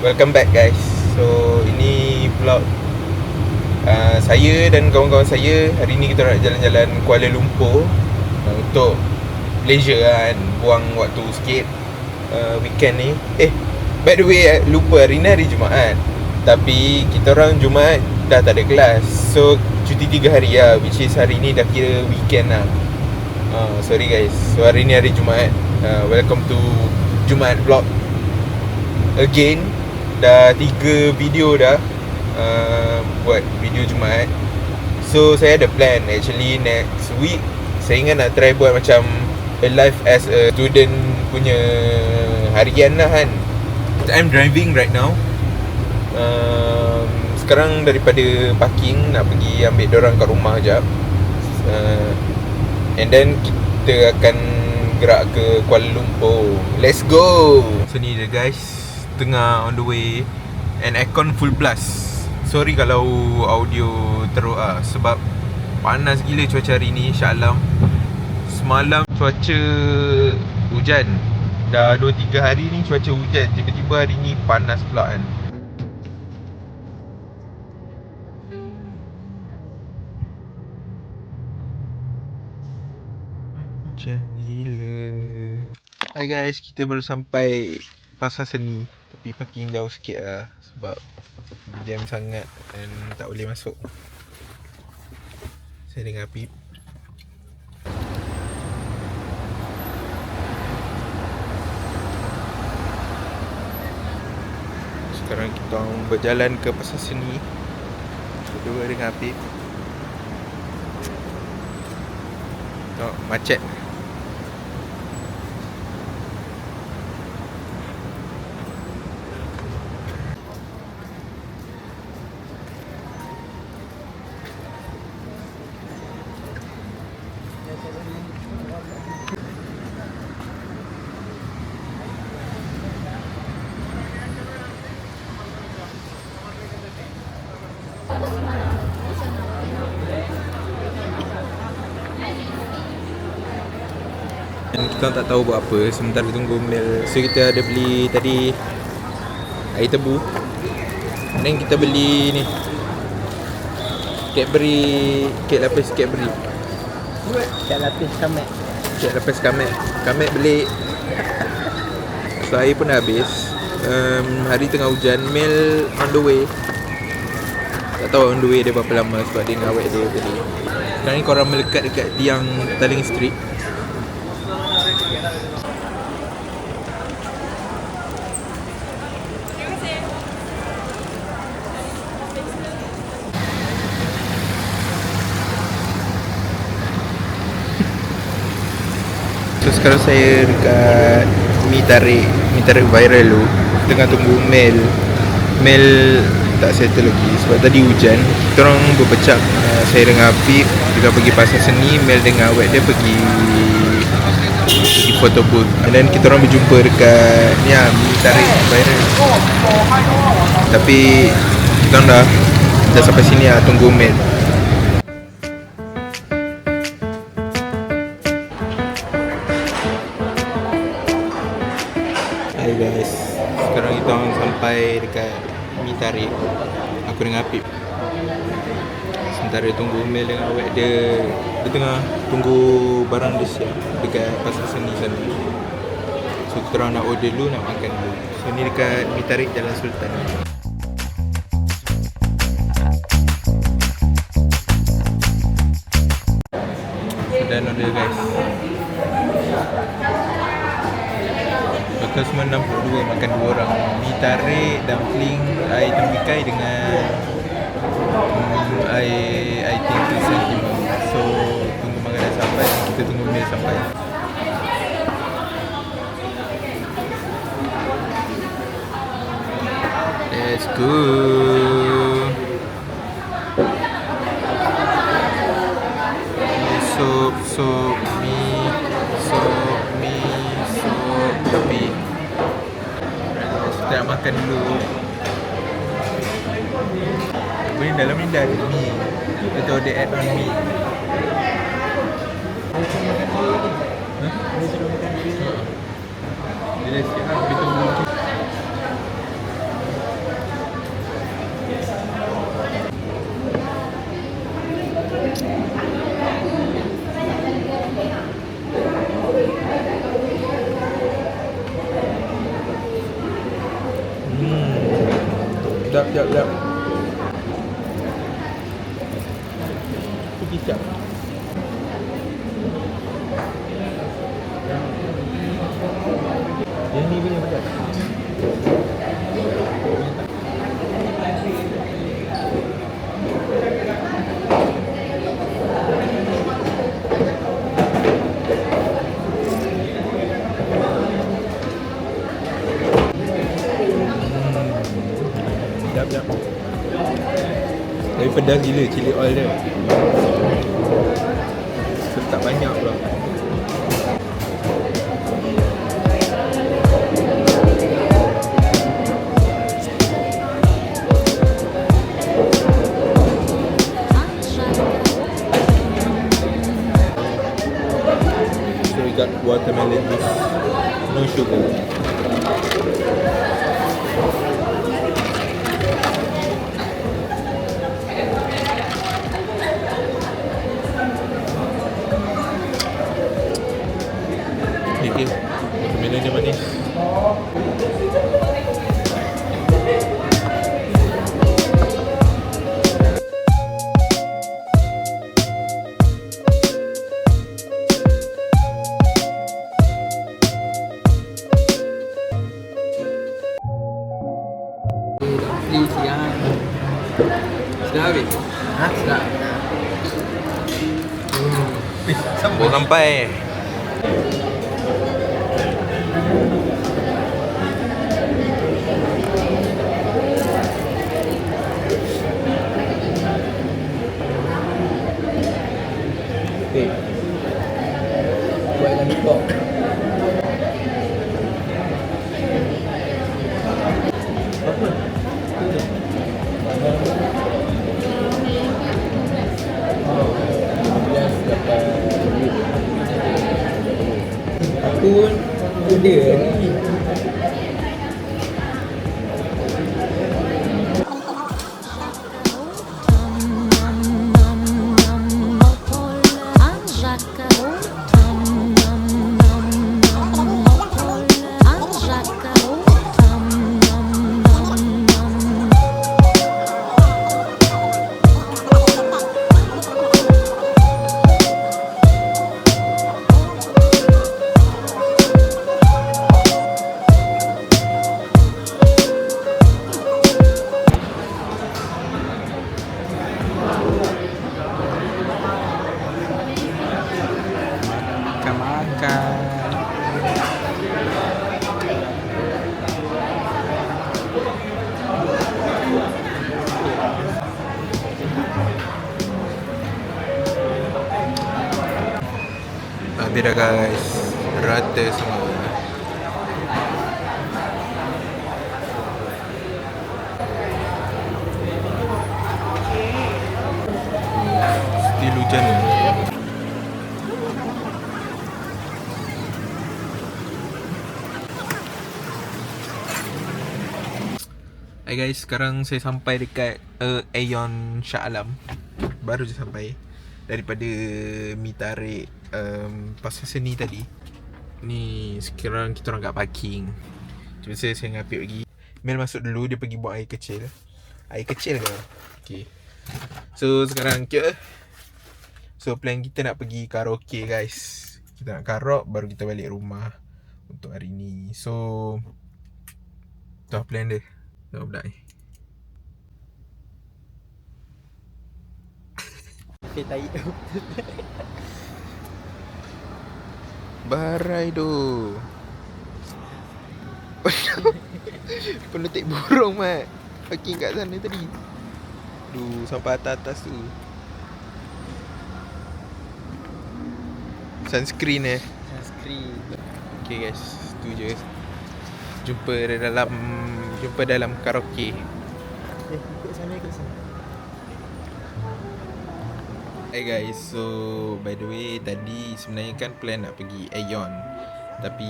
Welcome back guys. So ini vlog saya dan kawan-kawan saya. Hari ni kita nak jalan-jalan Kuala Lumpur untuk leisure kan, buang waktu sikit weekend ni. By the way, lupa hari ni hari Jumaat. Tapi kita orang Jumaat dah tak ada kelas. So cuti 3 hari lah, which is hari ni dah kira weekend lah. Sorry guys. So hari ni hari Jumaat. Welcome to Jumaat vlog again. Dah 3 video dah buat video Jumaat. So saya ada plan actually next week. Saya ingat nak try buat macam a life as a student punya harian lah kan. I'm driving right now. Sekarang daripada parking nak pergi ambil dorang kat rumah sekejap. And then kita akan gerak ke Kuala Lumpur. Let's go. So ni dia guys, tengah on the way, and aircon full blast. Sorry kalau audio teruk lah, sebab panas gila cuaca hari ni. Shah Alam, semalam cuaca hujan. Dah 2-3 hari ni cuaca hujan, tiba-tiba hari ni panas pula kan. Hujan gila. Hai guys, kita baru sampai Pasar Seni, tapi parking jauh sikit lah sebab jam sangat dan tak boleh masuk. Saya dengar pip. Sekarang kita berjalan ke Pasar Seni. Berdua dengan pip. Oh, macet. Kita tak tahu buat apa sementara tunggu mail. So kita ada beli tadi air tebu, dan kita beli ni Cadbury, kek lapis Cadbury, Kek lapis Kamek. kek lapis Kamek. Kamek beli. So air pun dah habis. Hari tengah hujan, mail on the way. Tak tahu on the way dia berapa lama sebab dia dengan awet dia tadi. Sekarang ni korang melekat dekat tiang Taling Street. So sekarang saya dekat Mi tarik viral tu. Tengah tunggu mail tak settle lagi sebab tadi hujan. Kita orang berpecah. Saya dengan Apip juga pergi Pasar Seni, Mel dengan awet dia pergi photo booth. And then kita orang berjumpa dekat ni lah, Mi tarik viral. Tapi kita orang dah sampai sini lah, tunggu mail. Hai guys, sekarang kita orang sampai dekat Mi tarik. Aku dengan Apip. Sementara tunggu mail dengan awet dia, dia tengah tunggu barang dia siap dekat Pasar Seni sana. So kita orang nak order dulu, nak makan dulu. So ni dekat Mi tarik Jalan Sultan. Dan order guys. Total semua 62, makan 2 orang. Mi tarik, dumpling, air tembikai dengan air tinggi sentimen. So tunggu makanan sampai, kita tunggu meal sampai. Let's go. Sup mi tapi kita nak makan dulu. Ini dalam ni dah ada mi, kita order add on mi. Dia dah siap lah, kita tunggu. pedas gila chili oil dia. So, tak banyak pula. So we got watermelon juice, no sugar. Okay, watermelon dia manis. Please siang. Sedap habis? Ha? Sedap. Baru sampai. Okay. Buat dengan mikok. Apa? Aku pun dia ni. Makan. Habis dah guys, rata semua. Still hujan ni. Hai guys, sekarang saya sampai dekat Aeon Shah Alam. Baru je sampai daripada mi tarik Pasar Seni tadi. Ni sekarang kita orang kat parking. Cuma saya ngapit lagi. Mel masuk dulu, dia pergi buat air kecil. Air kecil ke? Okay. So sekarang So plan kita nak pergi karaoke guys. Kita nak karaoke baru kita balik rumah untuk hari ni. So tu plan dia. Dah budak ni. Okay, tahi. Barai tu. Penutik burung mat. Parking kat sana tadi. Sampai atas-atas tu. Sunscreen Sunscreen. Okay guys, tu je. Jumpa dalam karaoke. Ikut sana. Hey guys, so by the way tadi sebenarnya kan plan nak pergi Aeon, tapi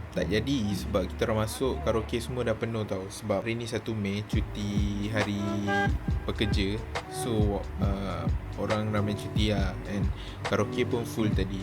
tak jadi sebab kita orang masuk karaoke semua dah penuh tau. Sebab hari ni 1 Mei cuti hari pekerja. So orang ramai cuti lah. And karaoke pun full tadi.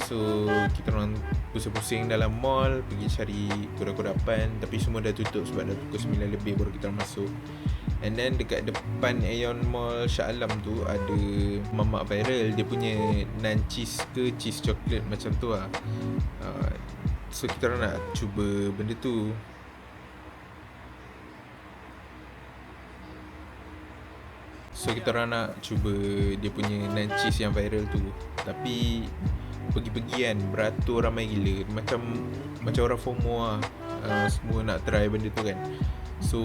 So kita orang pusing-pusing dalam mall, pergi cari kuda-kudapan, tapi semua dah tutup sebab dah pukul 9 lebih baru kita orang masuk. And then dekat depan Aeon Mall Shah Alam tu ada mamak viral. Dia punya nan cheese ke cheese chocolate macam tu lah. So kita orang nak cuba benda tu. So kita orang nak cuba dia punya nan cheese yang viral tu. Tapi pergi-pergi kan, beratur ramai gila. Macam orang FOMO lah. Semua nak try benda tu kan. So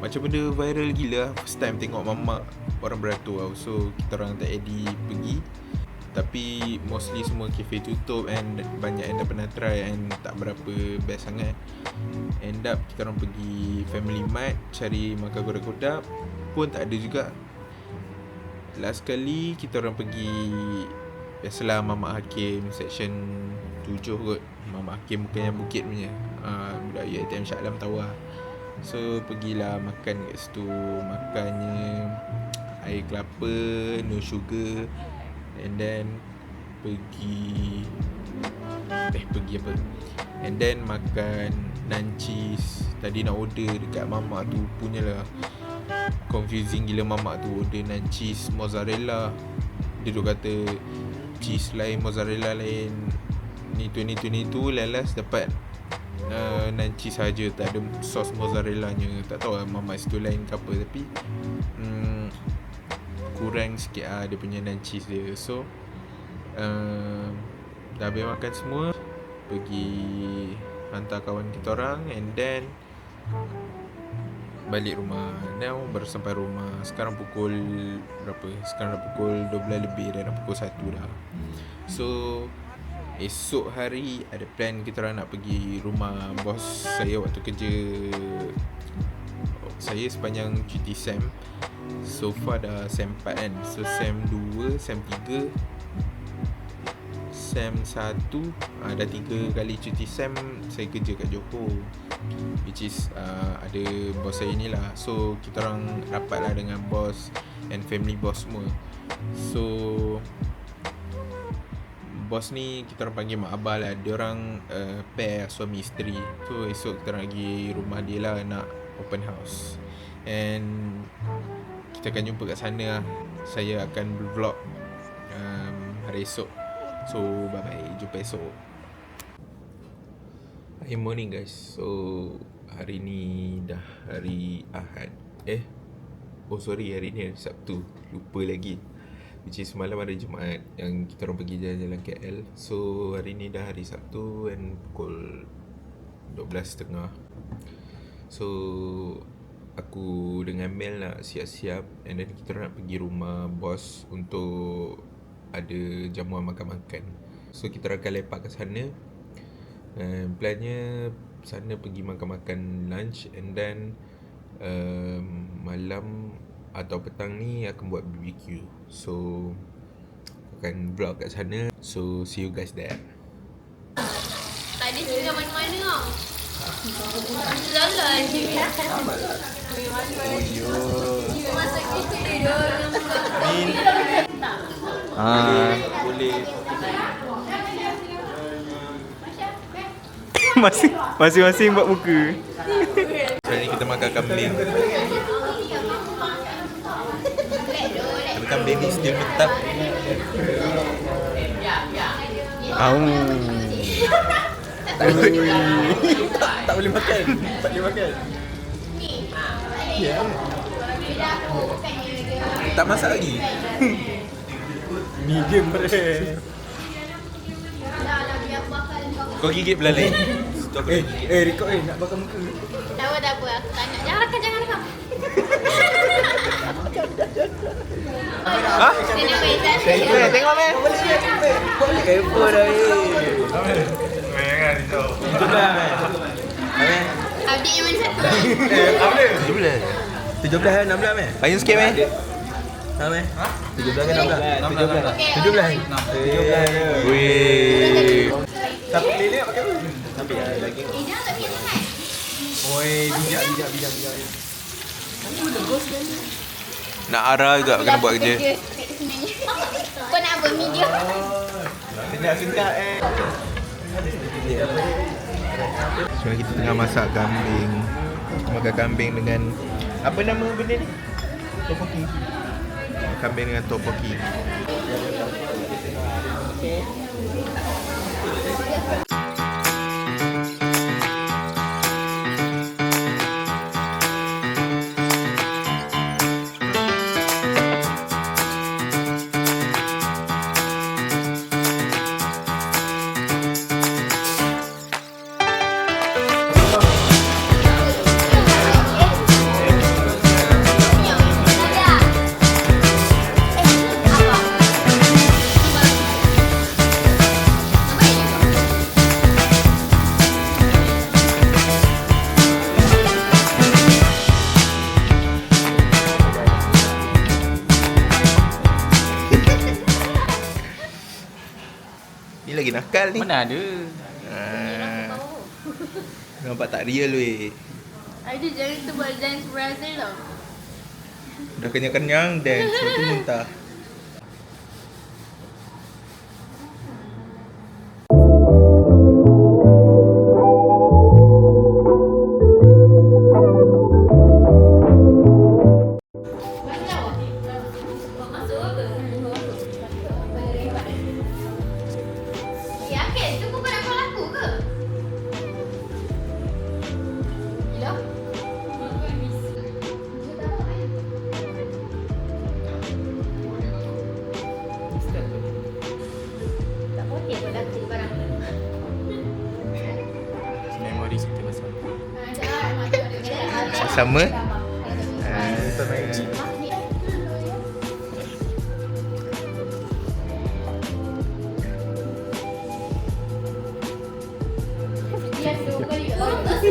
macam benda viral gila lah. First time tengok mamak orang beratur tau. So kita orang tak jadi pergi, tapi mostly semua cafe tutup and banyak yang dah pernah try and tak berapa best sangat. End up kita orang pergi Family Mart cari makan kodap-kodap pun tak ada juga. Last kali kita orang pergi biasalah Mamak Hakim section 7 kot. Mamak Hakim bukan yang Bukit punya, budak UiTM Shah Alam tahu lah. So pergilah makan kat situ. Makannya air kelapa, no sugar. And then pergi apa? And then makan naan cheese. Tadi nak order dekat mamak tu, punyalah confusing gila. Mamak tu order naan cheese mozzarella. Dia tu kata cheese lain, mozzarella lain, ni tu. Last dapat naan cheese saja, tak ada sos mozzarellanya. Tak tahu lah mamak situ lain ke apa, tapi kurang sikit lah dia punya naan cheese dia. So dah habis makan semua, pergi hantar kawan kita orang and then balik rumah. Now baru sampai rumah. Sekarang pukul berapa? Sekarang dah pukul 12 lebih dah pukul 1 dah. So esok hari ada plan kita orang nak pergi rumah bos saya waktu kerja saya sepanjang cuti SEM. So far dah SEM 4 kan. So SEM 2, SEM 3, SEM 1, dah 3 kali cuti SEM saya kerja kat Johor, which is ada bos saya ni lah. So kita orang rapat lah dengan bos and family bos semua. So bos ni kita orang panggil mak abah lah. Dia orang pair suami isteri. So esok kita orang pergi rumah dia lah nak open house. And kita akan jumpa kat sana lah. Saya akan vlog hari esok. So bye bye, jumpa esok. Hi morning guys. So hari ni dah hari Ahad. Hari ni hari Sabtu. Lupa lagi. Which is semalam hari Jumaat yang kita orang pergi jalan-jalan KL. So hari ni dah hari Sabtu and pukul 12.30. So aku dengan Mel nak siap-siap and then kita orang nak pergi rumah bos untuk ada jamuan makan-makan. So kita akan lepak ke sana. Plannya sana pergi makan-makan lunch and then malam atau petang ni akan buat BBQ. So akan vlog kat sana. So see you guys there. Tak ada cerita mana-mana tau. Jalan je. Masak kita dia Boleh. Masing-masing buat muka. Hari ni kita makan kambing. Tapi kambing ni still mentah. Tak boleh makan. Tak boleh makan. Tak masak lagi. Medium rare. Kau gigit belalai. Record nak bakar muka. Tak apa, aku tak nak. Jangan rakam. Tengok meh. Boleh kepo dah Adik yang mana satu? 17 16 meh. Payung sikit meh. Meh. 17 ke 16? 17. Weh. Siapa lelek pakai apa? Sampai daging. Jangan tak biar sangat. Oi, bijak. Nak arah juga kena buat kerja. Kau nak apa? Medium? Singkat Sekarang kita tengah masak kambing. Makan kambing dengan apa nama benda ni? Topoki. Kambing dengan topoki. Ni lagi nakal ni. Mana ada? Nampak tak real weh. Ada jangan tu buat dance Brazil tau. Dah kenyang-kenyang dance, lepas tu muntah. Yakin tu kau nak call aku ke? Hello? Tak boleh pun dah beli barang. Memori kita pasal. Sama. Turun tak sih?